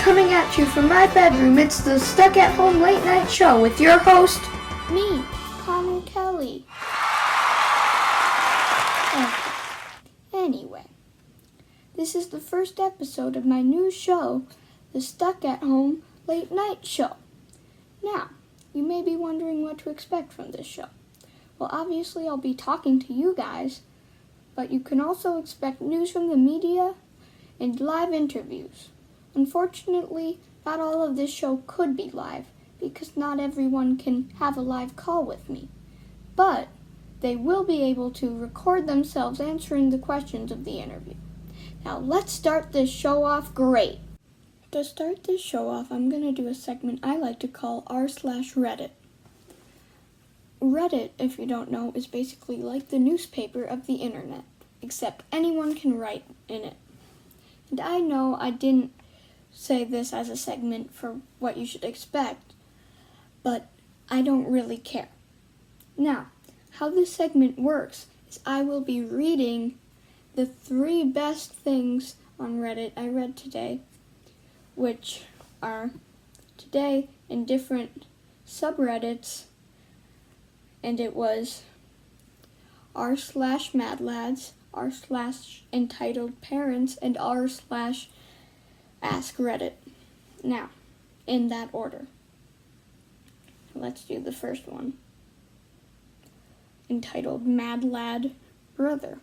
Coming at you from my bedroom, it's the Stuck at Home Late Night Show with your host, me, Connor Kelly. Anyway, this is the first episode of my new show, the Stuck at Home Late Night Show. Now, you may be wondering what to expect from this show. Well, obviously I'll be talking to you guys, but you can also expect news from the media and live interviews. Unfortunately, not all of this show could be live because not everyone can have a live call with me. But they will be able to record themselves answering the questions of the interview. Now let's start this show off great. To start this show off, I'm going to do a segment I like to call r/Reddit. Reddit, if you don't know, is basically like the newspaper of the internet, except anyone can write in it. And I know I didn't say this as a segment for what you should expect, but I don't really care. Now, how this segment works is I will be reading the 3 best things on Reddit I read today, which are today in different subreddits, and it was r/MadLads, r/Entitled Parents, and r/AskReddit. Now, in that order. Let's do the first one. Entitled Mad Lad Brother.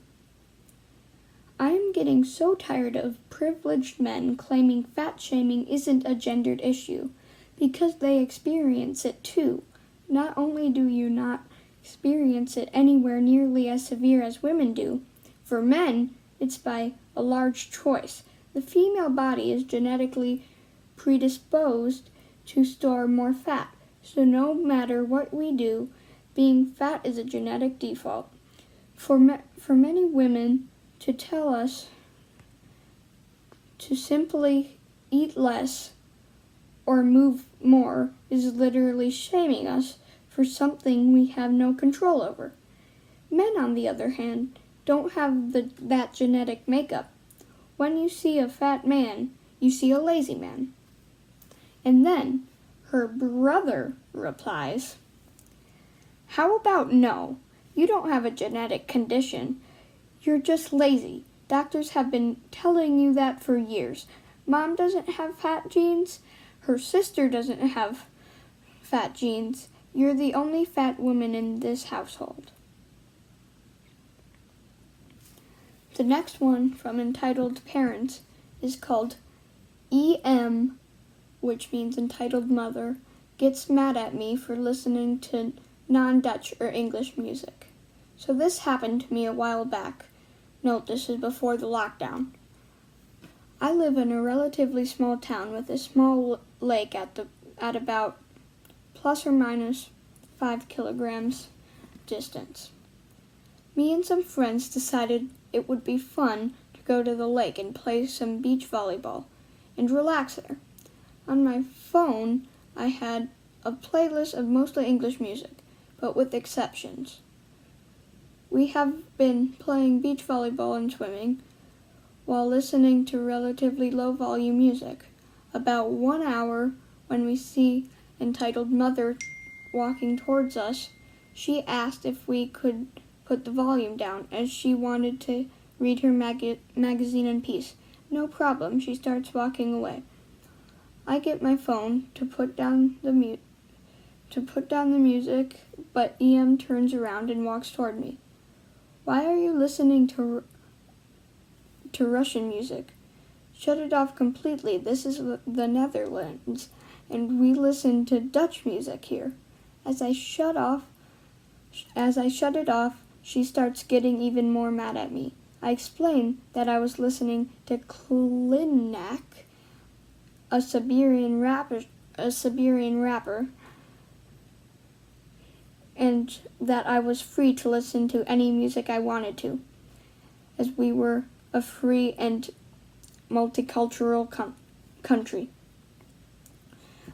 I am getting so tired of privileged men claiming fat shaming isn't a gendered issue because they experience it too. Not only do you not experience it anywhere nearly as severe as women do, for men, it's by a large choice. The female body is genetically predisposed to store more fat, so no matter what we do, being fat is a genetic default. For many women to tell us to simply eat less or move more is literally shaming us for something we have no control over. Men, on the other hand, don't have that genetic makeup. When you see a fat man, you see a lazy man. And then her brother replies, "How about no? You don't have a genetic condition. You're just lazy. Doctors have been telling you that for years. Mom doesn't have fat genes. Her sister doesn't have fat genes. You're the only fat woman in this household." The next one from Entitled Parents is called EM, which means Entitled Mother, gets mad at me for listening to non-Dutch or English music. So this happened to me a while back. Note, this is before the lockdown. I live in a relatively small town with a small lake at about plus or minus 5 kilograms distance. Me and some friends decided it would be fun to go to the lake and play some beach volleyball and relax there. On my phone, I had a playlist of mostly English music, but with exceptions. We have been playing beach volleyball and swimming while listening to relatively low volume music. About 1 hour, when we see Entitled Mother walking towards us, she asked if we could put the volume down as she wanted to read her magazine in peace. No problem, she starts walking away. I get my phone to put down the music, but EM turns around and walks toward me. "Why are you listening to Russian music? Shut it off completely. This is the Netherlands, and we listen to Dutch music here." As I shut it off, she starts getting even more mad at me. I explain that I was listening to Klinak, a Siberian rapper, and that I was free to listen to any music I wanted to, as we were a free and multicultural country.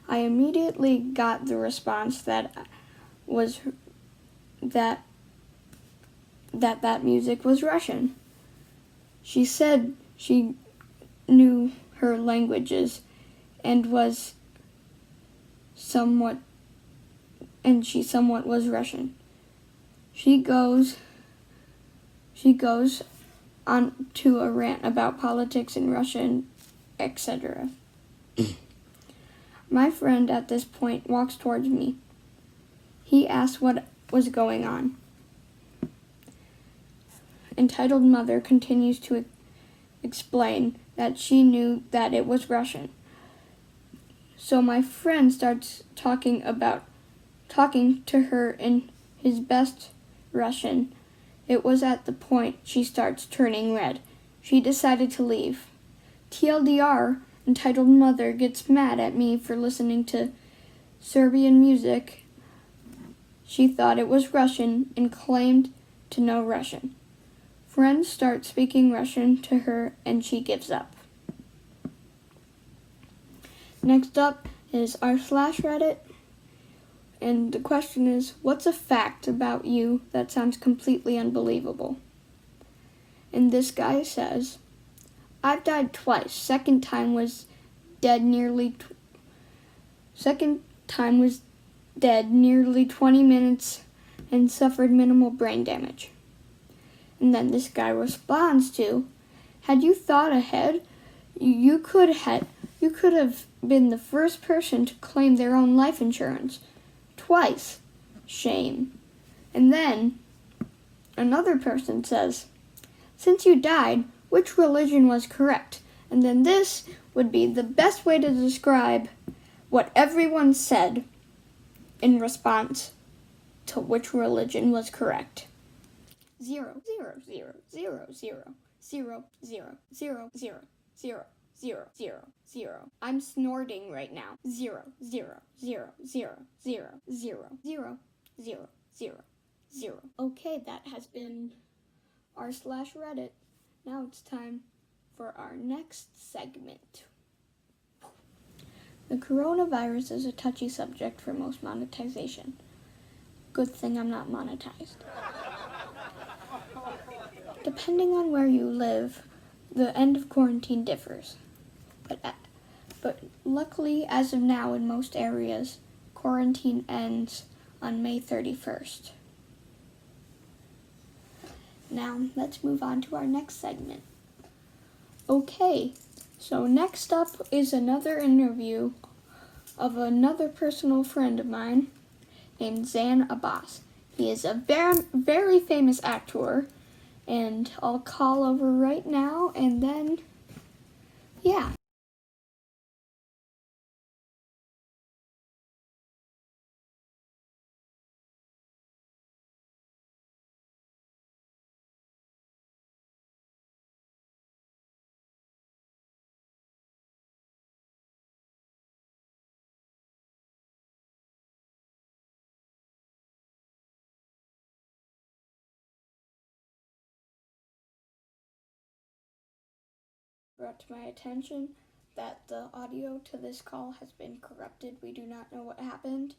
I immediately got the response that music was Russian. She said she knew her languages and she somewhat was Russian. She goes on to a rant about politics in Russia, etc. My friend at this point walks towards me. He asks what was going on. Entitled Mother continues to explain that she knew that it was Russian. So my friend starts talking to her in his best Russian. It was at the point she starts turning red. She decided to leave. TLDR, Entitled Mother gets mad at me for listening to Serbian music. She thought it was Russian and claimed to know Russian. Friends start speaking Russian to her and she gives up. Next up is r/Reddit. And the question is, what's a fact about you that sounds completely unbelievable? And this guy says, I've died twice. Second time was dead nearly 20 minutes and suffered minimal brain damage. And then this guy responds to, had you thought ahead, you could have been the first person to claim their own life insurance. Twice. Shame. And then another person says, since you died, which religion was correct? And then this would be the best way to describe what everyone said in response to which religion was correct. 0, 0, 0, 0, 0, 0, 0, 0, 0, 0. 0, 0, 0. I'm snorting right now. 0, 0, 0, 0, 0, 0, 0, 0, 0, 0. Okay, that has been r/Reddit. Now it's time for our next segment. The coronavirus is a touchy subject for most monetization. Good thing I'm not monetized. Depending on where you live, the end of quarantine differs. But luckily, as of now, in most areas, quarantine ends on May 31st. Now, let's move on to our next segment. Okay, so next up is another interview of another personal friend of mine named Zan Abbas. He is a very, very famous actor, and I'll call over right now, and then, yeah. Brought to my attention that the audio to this call has been corrupted. We do not know what happened,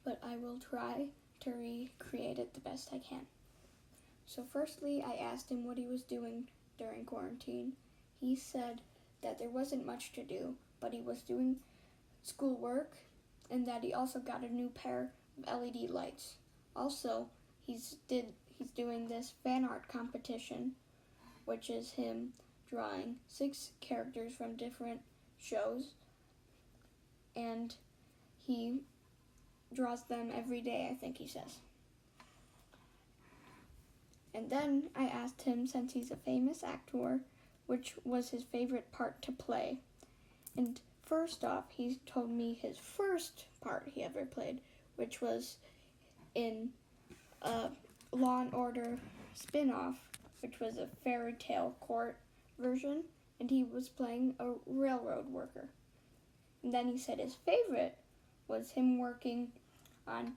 but I will try to recreate it the best I can. So firstly, I asked him what he was doing during quarantine. He said that there wasn't much to do, but he was doing schoolwork and that he also got a new pair of LED lights. Also, he's doing this fan art competition, which is him drawing 6 characters from different shows, and he draws them every day, I think he says. And then I asked him, since he's a famous actor, which was his favorite part to play. And first off, he told me his first part he ever played, which was in a Law & Order spin-off, which was a fairy tale court version, and he was playing a railroad worker. And then he said his favorite was him working on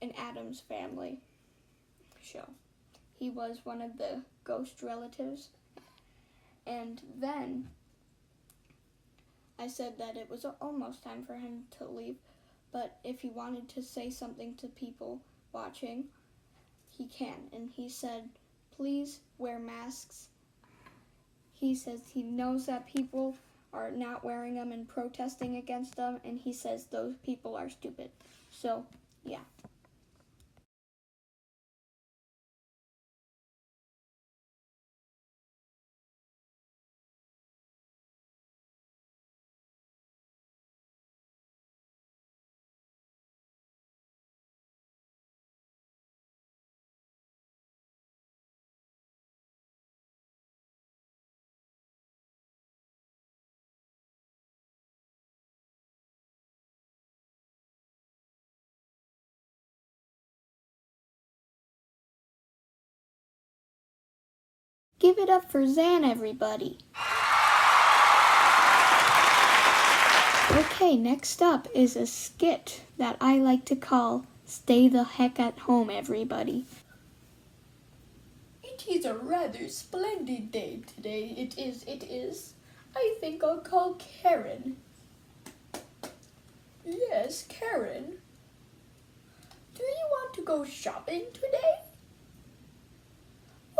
an Addams Family show. He was one of the ghost relatives. And then I said that it was almost time for him to leave, but if he wanted to say something to people watching, he can. And he said, please wear masks. He says he knows that people are not wearing them and protesting against them, and he says those people are stupid. So, yeah. Give it up for Zan, everybody. Okay, next up is a skit that I like to call Stay the Heck at Home, Everybody. It is a rather splendid day today. It is. I think I'll call Karen. Yes, Karen. Do you want to go shopping today?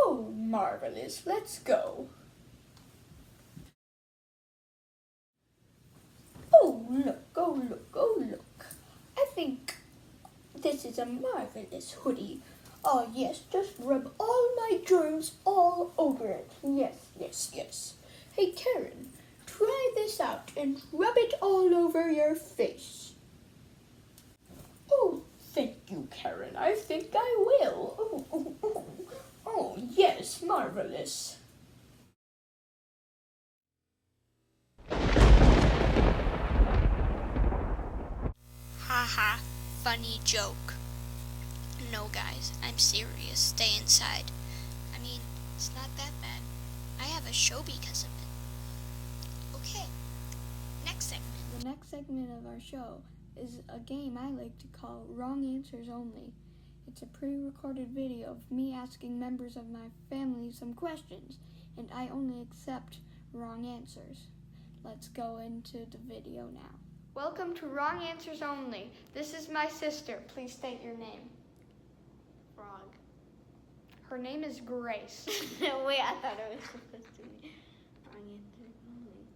Oh, marvelous. Let's go. Oh, look, oh, look, oh, look. I think this is a marvelous hoodie. Oh, yes, just rub all my germs all over it. Yes, yes, yes. Hey, Karen, try this out and rub it all over your face. Oh, thank you, Karen. I think I will. Oh, yes, marvelous. Haha, funny joke. No, guys, I'm serious. Stay inside. I mean, it's not that bad. I have a show because of it. Okay, next segment. The next segment of our show is a game I like to call Wrong Answers Only. It's a pre-recorded video of me asking members of my family some questions, and I only accept wrong answers. Let's go into the video now. Welcome to Wrong Answers Only. This is my sister. Please state your name. Frog. Her name is Grace. Wait, I thought it was supposed to be wrong answer only.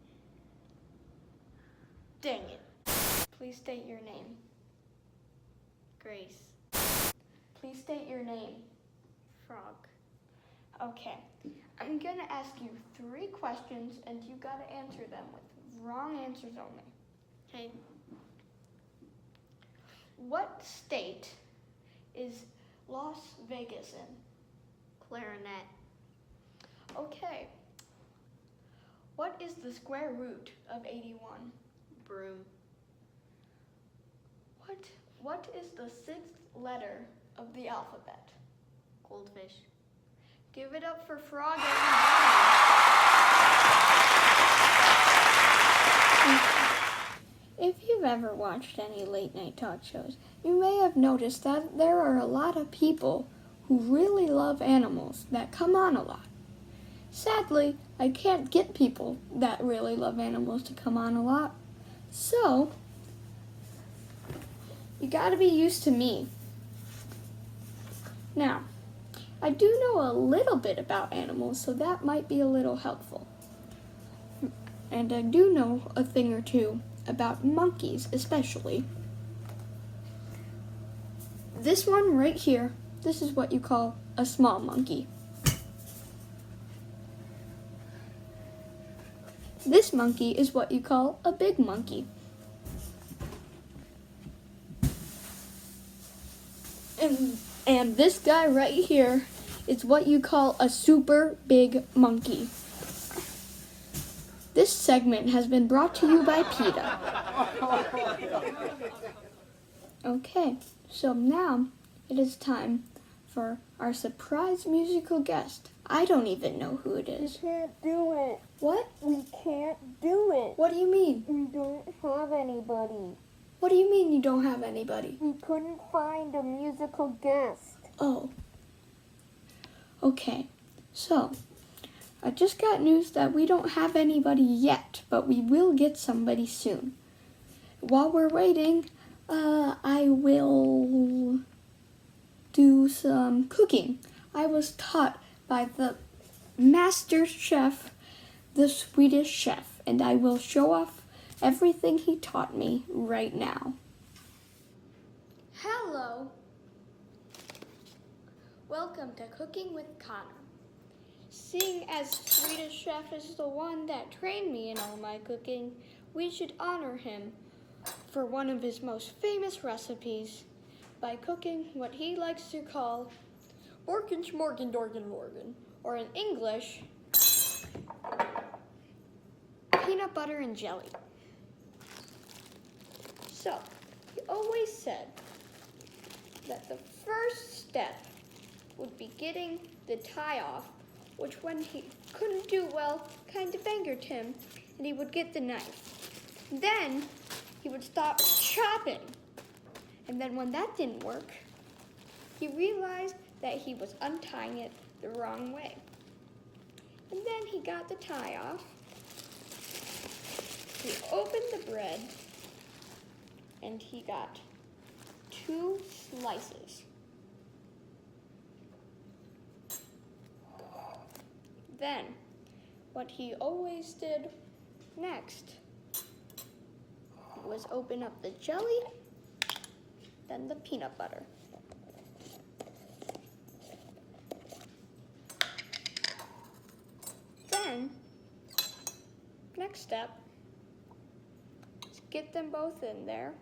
Dang it. Please state your name. Grace. Please state your name. Frog. Okay. I'm going to ask you 3 questions, and you got to answer them with wrong answers only. Okay. What state is Las Vegas in? Clarinet. Okay. What is the square root of 81? Broom. What is the 6th letter of the alphabet? Goldfish. Give it up for Frog, everybody. If you've ever watched any late night talk shows, you may have noticed that there are a lot of people who really love animals that come on a lot. Sadly, I can't get people that really love animals to come on a lot. So, you gotta be used to me. Now, I do know a little bit about animals, so that might be a little helpful. And I do know a thing or two about monkeys, especially. This one right here, this is what you call a small monkey. This monkey is what you call a big monkey. And this guy right here is what you call a super big monkey. This segment has been brought to you by PETA. Okay, so now it is time for our surprise musical guest. I don't even know who it is. We can't do it. What? We can't do it. What do you mean? We don't have anybody. What do you mean you don't have anybody? We couldn't find a musical guest. Oh. Okay, so I just got news that we don't have anybody yet, but we will get somebody soon. While we're waiting, I will do some cooking. I was taught by the master chef, the Swedish chef, and I will show off everything he taught me right now. Hello. Welcome to Cooking with Connor. Seeing as Swedish Chef is the one that trained me in all my cooking, we should honor him for one of his most famous recipes by cooking what he likes to call Borgenschmorgendorgenlorgen, or in English, peanut butter and jelly. So, he always said that the first step would be getting the tie off, which when he couldn't do well, kind of angered him, and he would get the knife. Then, he would stop chopping. And then when that didn't work, he realized that he was untying it the wrong way. And then he got the tie off. He opened the bread, and he got 2 slices. Then, what he always did next was open up the jelly, then the peanut butter. Then, next step is get them both in there.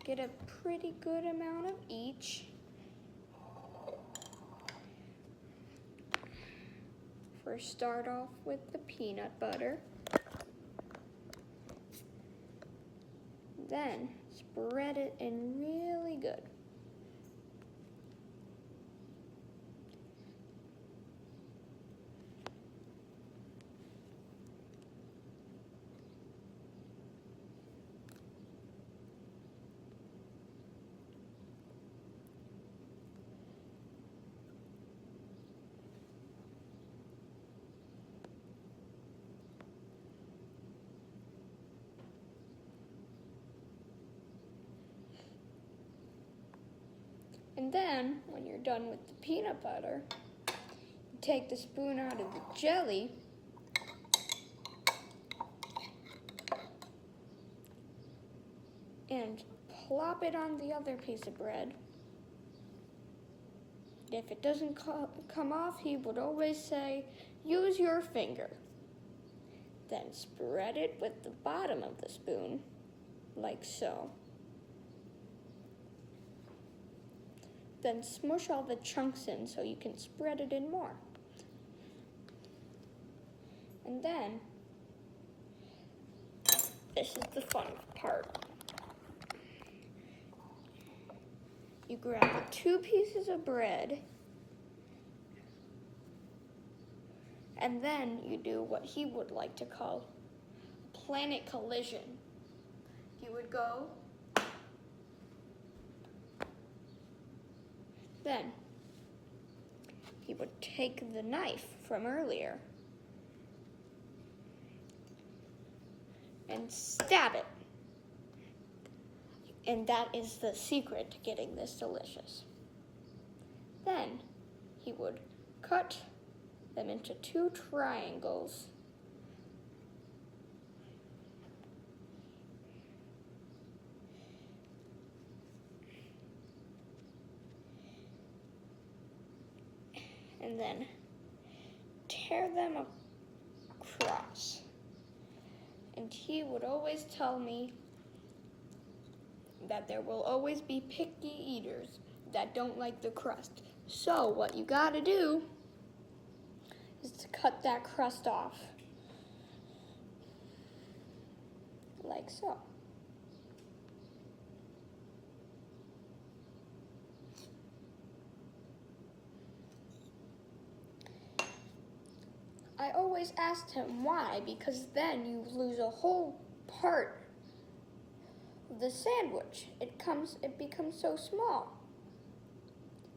Get a pretty good amount of each. First, start off with the peanut butter. Then, spread it in really good. And then, when you're done with the peanut butter, you take the spoon out of the jelly and plop it on the other piece of bread. If it doesn't come off, he would always say, use your finger. Then spread it with the bottom of the spoon, like so. Then smush all the chunks in so you can spread it in more. And then, this is the fun part. You grab the 2 pieces of bread, and then you do what he would like to call a planet collision. You would go, then he would take the knife from earlier and stab it. And that is the secret to getting this delicious. Then he would cut them into 2 triangles. And then tear them across. And he would always tell me that there will always be picky eaters that don't like the crust. So what you gotta do is to cut that crust off. Like so. I always asked him why, because then you lose a whole part of the sandwich. It becomes so small.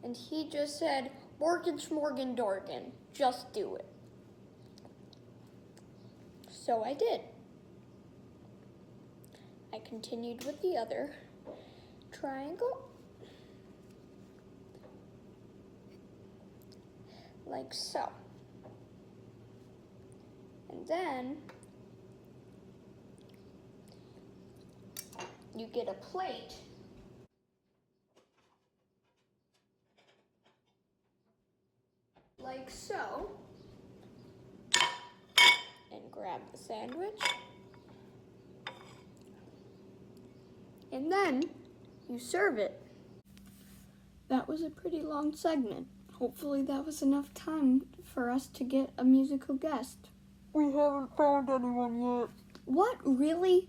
And he just said, Borgenschmorgendorgen, just do it. So I did. I continued with the other triangle, like so. then you get a plate. Like so. And grab the sandwich. And then you serve it. That was a pretty long segment. Hopefully that was enough time for us to get a musical guest. We haven't found anyone yet. What, really?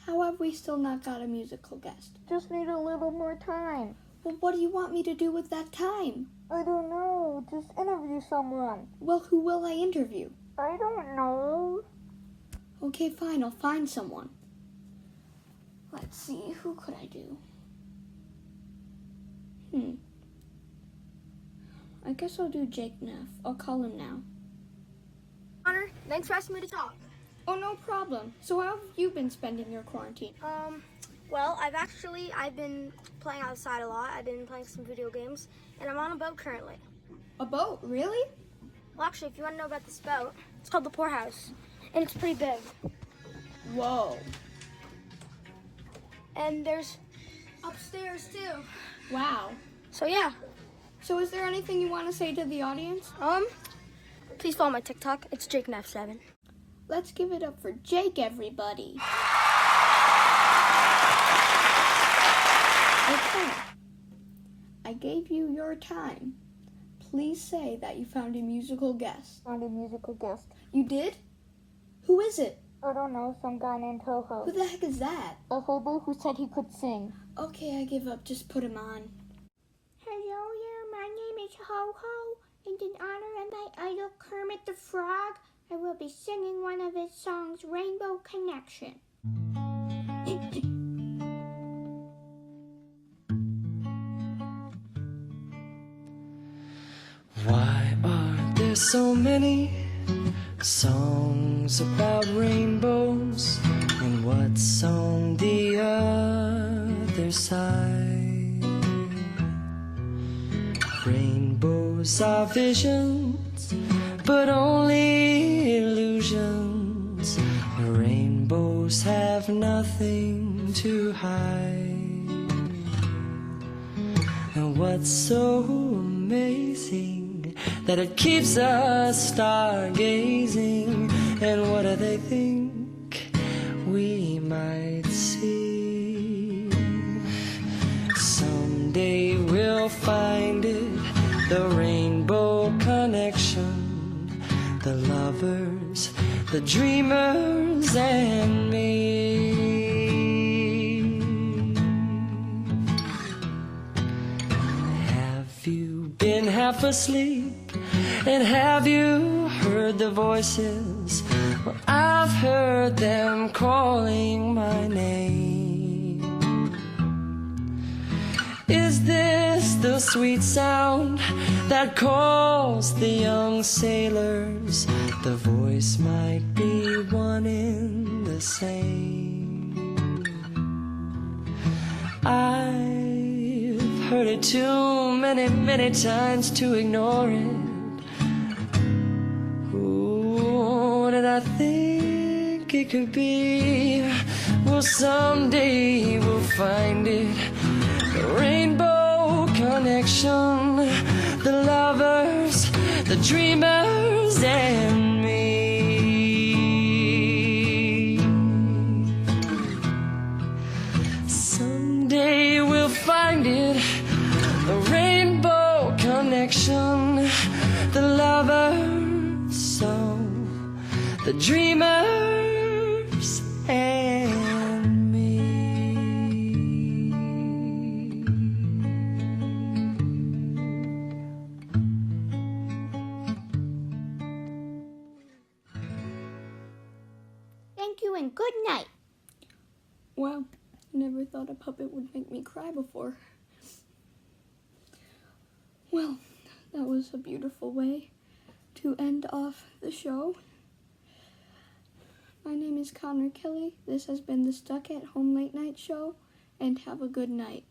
How have we still not got a musical guest? Just need a little more time. Well, what do you want me to do with that time? I don't know. Just interview someone. Well, who will I interview? I don't know. Okay, fine, I'll find someone. Let's see, who could I do? I guess I'll do Jake Neff. I'll call him now. Connor, thanks for asking me to talk. Oh, no problem. So how have you been spending your quarantine? Well, I've been playing outside a lot. I've been playing some video games, and I'm on a boat currently. A boat? Really? Well, actually, if you want to know about this boat, it's called the Poorhouse, and it's pretty big. Whoa. And there's upstairs too. Wow. So yeah, So is there anything you want to say to the audience? please follow my TikTok. It's JakeNeff7. Let's give it up for Jake, everybody. Okay. I gave you your time. Please say that you found a musical guest. Found a musical guest. You did? Who is it? I don't know, some guy named Ho-Ho. Who the heck is that? A hobo who said he could sing. Okay, I give up. Just put him on. Hello there, my name is Ho-Ho, and in honor of my idol Kermit the Frog, I will be singing one of his songs, Rainbow Connection. Why are there so many songs about rainbows? And what's on the other side? Rainbows are visions, but only illusions. Rainbows have nothing to hide. And what's so amazing that it keeps us stargazing? And what do they think we might see? Someday we'll find it, the rainbow connection, the lovers, the dreamers, and me. Have you been half asleep? And have you heard the voices? Well, I've heard them calling my name. Is this the sweet sound that calls the young sailors? The voice might be one and the same. I've heard it too many times to ignore it. What did I think it could be? Well, someday we'll find it, the rainbow connection, the lovers, the dreamers, and me. Someday we'll find it, the rainbow connection, the lovers, so the dreamers, and me. Thank you and good night. Wow, I never thought a puppet would make me cry before. Well, that was a beautiful way to end off the show. My name is Connor Kelly. This has been the Stuck at Home Late Night Show, and have a good night.